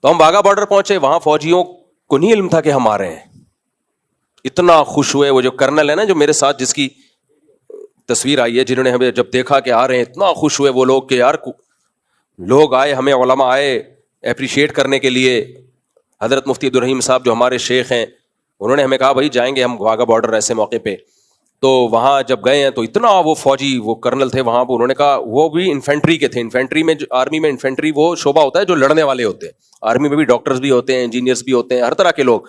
تو ہم واگا بارڈر پہنچے, وہاں فوجیوں کو نہیں علم تھا کہ ہم آ رہے ہیں. اتنا خوش ہوئے, وہ جو کرنل ہے نا جو میرے ساتھ جس کی تصویر آئی ہے, جنہوں نے ہمیں جب دیکھا کہ آ رہے ہیں, اتنا خوش ہوئے وہ لوگ کہ یار لوگ آئے, ہمیں علماء آئے اپریشیٹ کرنے کے لیے. حضرت مفتی عبدالرحیم صاحب جو ہمارے شیخ ہیں, انہوں نے ہمیں کہا بھائی جائیں گے ہم واگا بارڈر ایسے موقع پہ. تو وہاں جب گئے ہیں تو اتنا وہ فوجی, وہ کرنل تھے وہاں پہ, انہوں نے کہا وہ بھی انفینٹری کے تھے. انفینٹری میں, آرمی میں انفینٹری وہ شعبہ ہوتا ہے جو لڑنے والے ہوتے ہیں. آرمی میں بھی ڈاکٹرز بھی ہوتے ہیں, انجینئرز بھی ہوتے ہیں, ہر طرح کے لوگ.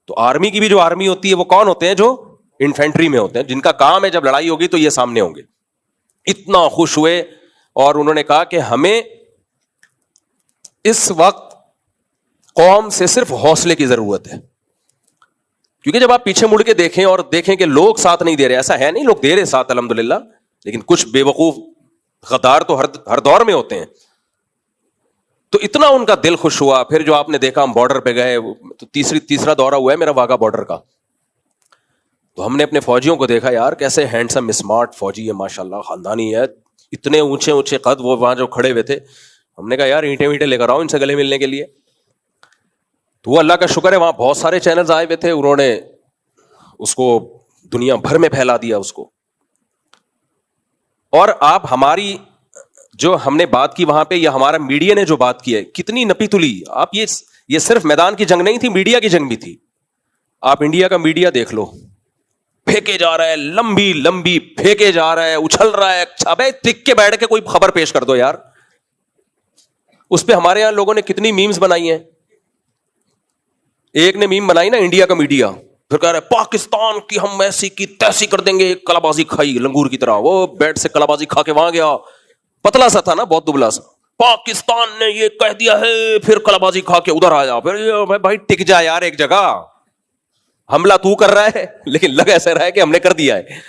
تو آرمی کی بھی جو آرمی ہوتی ہے وہ کون ہوتے ہیں؟ جو انفینٹری میں ہوتے ہیں, جن کا کام ہے جب لڑائی ہوگی تو یہ سامنے ہوں گے. اتنا خوش ہوئے اور انہوں نے کہا کہ ہمیں اس وقت قوم سے صرف حوصلے کی ضرورت ہے. کیونکہ جب آپ پیچھے مڑ کے دیکھیں اور دیکھیں کہ لوگ ساتھ نہیں دے رہے, ایسا ہے نہیں, لوگ دے رہے ساتھ الحمدللہ, لیکن کچھ بے وقوف غدار تو ہر دور میں ہوتے ہیں. تو اتنا ان کا دل خوش ہوا. پھر جو آپ نے دیکھا ہم بارڈر پہ گئے, تو تیسرا دورہ ہوا ہے میرا واگا بارڈر کا. تو ہم نے اپنے فوجیوں کو دیکھا, یار کیسے ہینڈسم اسمارٹ فوجی ہے ماشاءاللہ, خاندانی ہے, اتنے اونچے اونچے قد. وہ وہاں جو کھڑے ہوئے تھے, ہم نے کہا یار اینٹیں وینٹیں لے کر آؤ ان سے گلے ملنے کے لیے. تو وہ اللہ کا شکر ہے وہاں بہت سارے چینلز آئے ہوئے تھے, انہوں نے اس کو دنیا بھر میں پھیلا دیا اس کو. اور آپ ہماری جو ہم نے بات کی وہاں پہ, یا ہمارا میڈیا نے جو بات کی ہے, کتنی نپی تلی. آپ یہ صرف میدان کی جنگ نہیں تھی, میڈیا کی جنگ بھی تھی. آپ انڈیا کا میڈیا دیکھ لو, پھینکے جا رہا ہے, لمبی لمبی پھینکے جا رہا ہے, اچھل رہا ہے. ابے ٹک کے بیٹھ کے کوئی خبر پیش کر دو یار. اس پہ ہمارے یہاں لوگوں نے کتنی میمز بنائی ہیں. ایک نے میم بنائی نا, انڈیا کا میڈیا, پھر کہہ رہا ہے پاکستان کی ہم ایسی کی تیسی کر دیں گے. کلا بازی کھائی لنگور کی طرح, وہ بیٹ سے کلا بازی کھا کے وہاں گیا, پتلا سا تھا نا, بہت دبلا سا. پاکستان نے یہ کہہ دیا ہے, پھر کلا بازی کھا کے ادھر آیا. پھر بھائی ٹک جا یار ایک جگہ, حملہ تو کر رہا ہے لیکن لگ ایسا رہا ہے کہ ہم نے کر دیا ہے.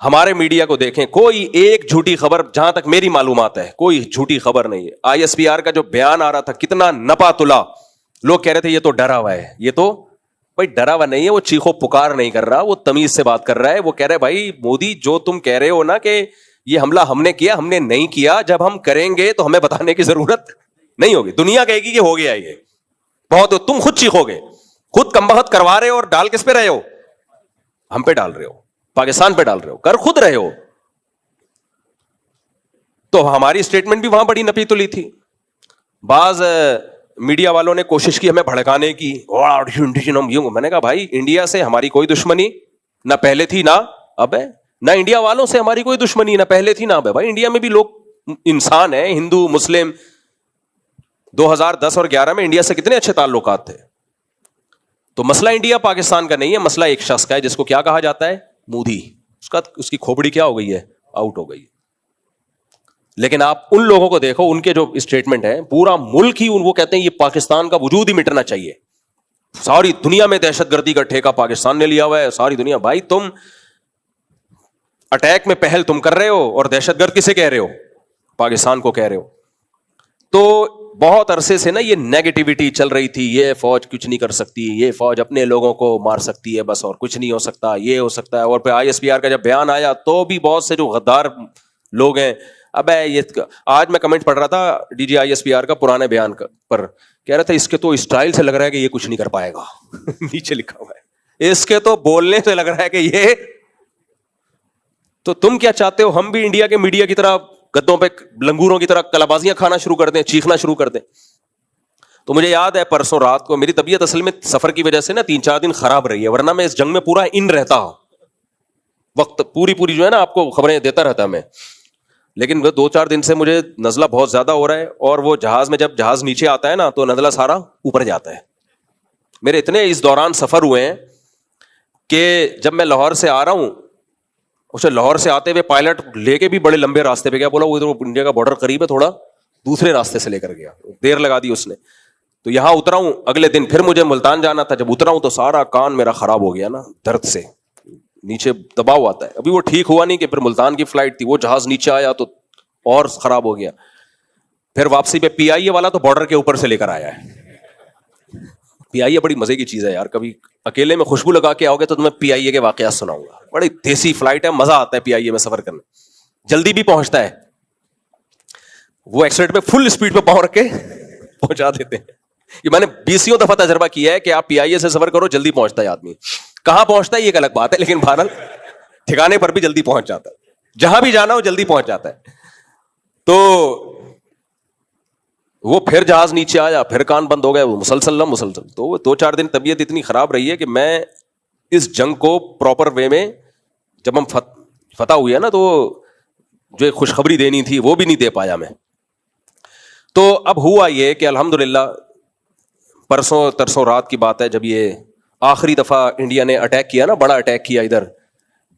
ہمارے میڈیا کو دیکھیں, کوئی ایک جھوٹی خبر, جہاں تک میری معلومات ہے کوئی جھوٹی خبر نہیں ہے. ISPR کا جو بیان آ رہا تھا کتنا نپا تلا, لوگ کہہ رہے تھے یہ تو ڈرا ہوا ہے. یہ تو بھائی ڈرا ہوا نہیں ہے, وہ چیخو پکار نہیں کر رہا, وہ تمیز سے بات کر رہا ہے. وہ کہہ رہے بھائی مودی جو تم کہہ رہے ہو نا کہ یہ حملہ ہم نے کیا, ہم نے نہیں کیا. جب ہم کریں گے تو ہمیں بتانے کی ضرورت نہیں ہوگی, دنیا کہے گی کہ ہو گیا یہ بہت. تم خود چیخو گے, خود کمبخت کروا رہے ہو, اور ڈال کس پہ رہے ہو؟ ہم پہ ڈال رہے ہو, پاکستان پہ ڈال رہے ہو, کر خود رہے ہو. تو ہماری اسٹیٹمنٹ بھی وہاں بڑی نپی تلی تھی. بعض میڈیا والوں نے کوشش کی ہمیں بھڑکانے کی. میں نے کہا بھائی انڈیا سے ہماری کوئی دشمنی نہ پہلے تھی نہ اب ہے, نہ انڈیا والوں سے ہماری کوئی دشمنی نہ پہلے تھی نہ اب ہے. بھائی انڈیا میں بھی لوگ انسان ہیں, ہندو مسلم. 2010 اور 11 میں انڈیا سے کتنے اچھے تعلقات تھے. تو مسئلہ انڈیا پاکستان کا نہیں ہے, مسئلہ ایک شخص کا ہے جس کو کیا کہا جاتا ہے؟ مودی. اس کی کھوپڑی کیا ہو گئی ہے؟ آؤٹ ہو گئی. لیکن آپ ان لوگوں کو دیکھو, ان کے جو اسٹیٹمنٹ ہے, پورا ملک ہی وہ کہتے ہیں یہ پاکستان کا وجود ہی مٹنا چاہیے. ساری دنیا میں دہشت گردی کا ٹھیکہ پاکستان نے لیا ہوا ہے, ساری دنیا. بھائی تم اٹیک میں پہل تم کر رہے ہو, اور دہشت گرد کسے کہہ رہے ہو؟ پاکستان کو کہہ رہے ہو. تو بہت عرصے سے نا یہ نیگیٹیوٹی چل رہی تھی, یہ فوج کچھ نہیں کر سکتی, یہ فوج اپنے لوگوں کو مار سکتی ہے بس, اور کچھ نہیں ہو سکتا, یہ ہو سکتا ہے. اور پھر ISPR کا جب بیان آیا تو بھی بہت سے جو غدار لوگ ہیں, اب یہ آج میں کمنٹ پڑھ رہا تھا DG ISPR کا پرانے بیان پر, کہہ رہا تھا اس کے تو اسٹائل سے لگ رہا ہے کہ یہ کچھ نہیں کر پائے گا. نیچے لکھا ہوا ہے اس کے تو بولنے سے لگ رہا ہے کہ یہ. تو تم کیا چاہتے ہو ہم بھی انڈیا کے میڈیا کی طرح گدوں پہ لنگوروں کی طرح کلابازیاں کھانا شروع کر دیں, چیخنا شروع کر دیں؟ تو مجھے یاد ہے پرسوں رات کو, میری طبیعت اصل میں سفر کی وجہ سے نا 3-4 دن خراب رہی ہے, ورنہ میں اس جنگ میں پورا ان رہتا ہوں, وقت پوری جو ہے نا آپ کو خبریں دیتا رہتا میں. لیکن 2-4 دن سے مجھے نزلہ بہت زیادہ ہو رہا ہے, اور وہ جہاز میں جب جہاز نیچے آتا ہے نا تو نزلہ سارا اوپر جاتا ہے. میرے اتنے اس دوران سفر ہوئے ہیں کہ جب میں لاہور سے آ رہا ہوں, اسے لاہور سے آتے ہوئے پائلٹ لے کے بھی بڑے لمبے راستے پہ گیا, بولا وہ ادھر انڈیا کا بارڈر قریب ہے, تھوڑا دوسرے راستے سے لے کر گیا, دیر لگا دی اس نے. تو یہاں اترا ہوں, اگلے دن پھر مجھے ملتان جانا تھا, جب اترا ہوں تو سارا کان میرا خراب ہو گیا نا درد سے, نیچے دباؤ آتا ہے. ابھی وہ ٹھیک ہوا نہیں کہ پھر ملتان کی فلائٹ تھی, وہ جہاز نیچے آیا تو اور خراب ہو گیا. پھر واپسی پہ PIA والا تو بارڈر کے اوپر سے لے کر آیا ہے. PIA بڑی مزے کی چیز ہے یار, کبھی اکیلے میں خوشبو لگا کے آؤ گے تو تمہیں PIA کے واقعات سناؤں گا. بڑی دیسی فلائٹ ہے, مزہ آتا ہے PIA میں سفر کرنے, جلدی بھی پہنچتا ہے. وہ ایکسیلیٹر پہ فل اسپیڈ پہ پاؤں رکھ کے پہنچا دیتے ہیں. یہ میں نے 20 دفعہ تجربہ کیا ہے کہ آپ پی آئی اے سے سفر کرو جلدی پہنچتا ہے آدمی. کہاں پہنچتا ہے یہ ایک الگ بات ہے, لیکن بہرحال ٹھکانے پر بھی جلدی پہنچ جاتا ہے, جہاں بھی جانا ہو جلدی پہنچ جاتا ہے. تو وہ پھر جہاز نیچے آیا, پھر کان بند ہو گئے, وہ مسلسل. تو وہ 2-4 دن طبیعت اتنی خراب رہی ہے کہ میں اس جنگ کو پراپر وے میں, جب ہم فتح ہوئی ہے نا, تو جو ایک خوشخبری دینی تھی وہ بھی نہیں دے پایا میں. تو اب ہوا یہ کہ الحمدللہ پرسوں ترسوں رات کی بات ہے, جب یہ آخری دفعہ انڈیا نے اٹیک کیا نا, بڑا اٹیک کیا, ادھر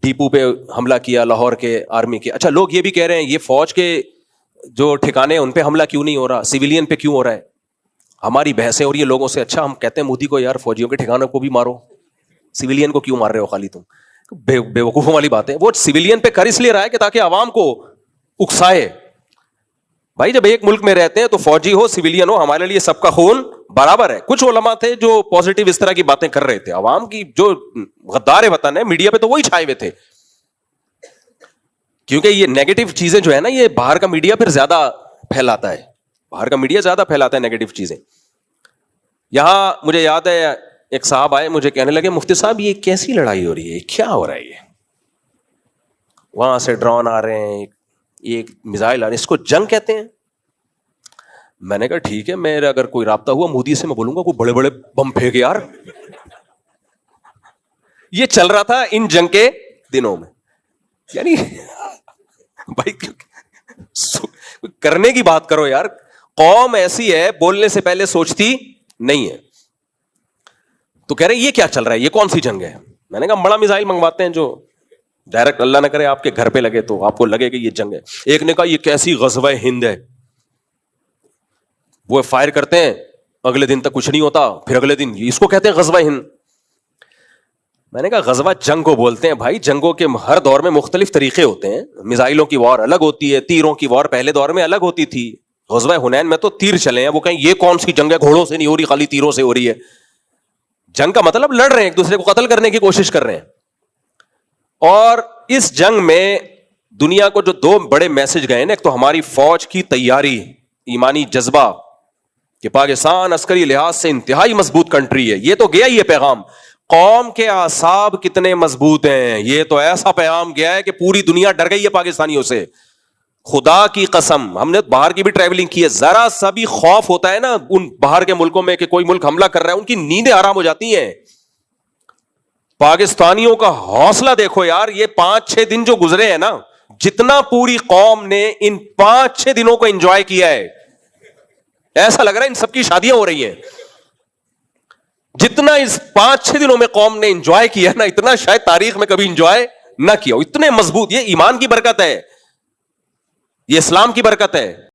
ڈیپو پہ حملہ کیا لاہور کے آرمی کے. اچھا, لوگ یہ بھی کہہ رہے ہیں یہ فوج کے جو ٹھکانے ان پہ حملہ کیوں نہیں ہو رہا, سویلین پہ کیوں ہو رہا ہے. ہماری بحثیں ہو رہی ہے لوگوں سے. اچھا, ہم کہتے ہیں مودی کو یار فوجیوں کے ٹھکانوں کو بھی مارو, سویلین کو کیوں مار رہے ہو خالی تم. بے وقوفوں والی بات ہے. وہ سویلین پہ کر اس لیے رہا ہے کہ تاکہ عوام کو اکسائے. بھائی جب ایک ملک میں رہتے ہیں تو فوجی ہو سویلین ہو, ہمارے لیے سب کا خون برابر ہے. کچھ علماء تھے جو پازیٹیو اس طرح کی باتیں کر رہے تھے. عوام کی جو غدار وطن ہے میڈیا پہ تو وہی چھائے ہوئے تھے, کیونکہ یہ نیگیٹو چیزیں جو ہے نا یہ باہر کا میڈیا پھر زیادہ پھیلاتا ہے, باہر کا میڈیا زیادہ پھیلاتا ہے نیگیٹو چیزیں. یہاں مجھے یاد ہے ایک صاحب آئے, مجھے کہنے لگے مفتی صاحب یہ کیسی لڑائی ہو رہی ہے, کیا ہو رہا ہے یہ, وہاں سے ڈرون آ رہے ہیں, ایک میزائل آ رہے ہیں, اس کو جنگ کہتے ہیں. میں نے کہا ٹھیک ہے, میرا اگر کوئی رابطہ ہوا مودی سے میں بولوں گا کوئی بڑے بڑے بم پھینک یار. یہ چل رہا تھا ان جنگ کے دنوں میں. یعنی بھائی کرنے کی بات کرو یار. قوم ایسی ہے بولنے سے پہلے سوچتی نہیں ہے. تو کہہ رہے یہ کیا چل رہا ہے, یہ کون سی جنگ ہے. میں نے کہا بڑا میزائل منگواتے ہیں جو ڈائریکٹ اللہ نہ کرے آپ کے گھر پہ لگے تو آپ کو لگے کہ یہ جنگ ہے. ایک نے کہا یہ کیسی غزوہ ہند ہے, وہ فائر کرتے ہیں اگلے دن تک کچھ نہیں ہوتا, پھر اگلے دن اس کو کہتے ہیں غزوہ ہند. میں نے کہا غزوہ جنگ کو بولتے ہیں بھائی, جنگوں کے ہر دور میں مختلف طریقے ہوتے ہیں. میزائلوں کی وار الگ ہوتی ہے, تیروں کی وار پہلے دور میں الگ ہوتی تھی. غزوہ حنین میں تو تیر چلے ہیں, وہ کہیں یہ کون سی جنگ ہے, گھوڑوں سے نہیں ہو رہی خالی تیروں سے ہو رہی ہے. جنگ کا مطلب لڑ رہے ہیں, ایک دوسرے کو قتل کرنے کی کوشش کر رہے ہیں. اور اس جنگ میں دنیا کو جو 2 بڑے میسج گئے نا, ایک تو ہماری فوج کی تیاری, ایمانی جذبہ کہ پاکستان عسکری لحاظ سے انتہائی مضبوط کنٹری ہے, یہ تو گیا یہ پیغام. قوم کے اعصاب کتنے مضبوط ہیں, یہ تو ایسا پیغام گیا ہے کہ پوری دنیا ڈر گئی ہے پاکستانیوں سے. خدا کی قسم, ہم نے باہر کی بھی ٹریولنگ کی ہے, ذرا سا بھی خوف ہوتا ہے نا ان باہر کے ملکوں میں کہ کوئی ملک حملہ کر رہا ہے, ان کی نیندیں حرام ہو جاتی ہیں. پاکستانیوں کا حوصلہ دیکھو یار, یہ 5-6 دن جو گزرے ہیں نا, جتنا پوری قوم نے ان 5-6 دنوں کو انجوائے کیا ہے, ایسا لگ رہا ہے ان سب کی شادیاں ہو رہی ہیں. جتنا اس 5-6 دنوں میں قوم نے انجوائے کیا نا, اتنا شاید تاریخ میں کبھی انجوائے نہ کیا ہو. اتنے مضبوط, یہ ایمان کی برکت ہے, یہ اسلام کی برکت ہے.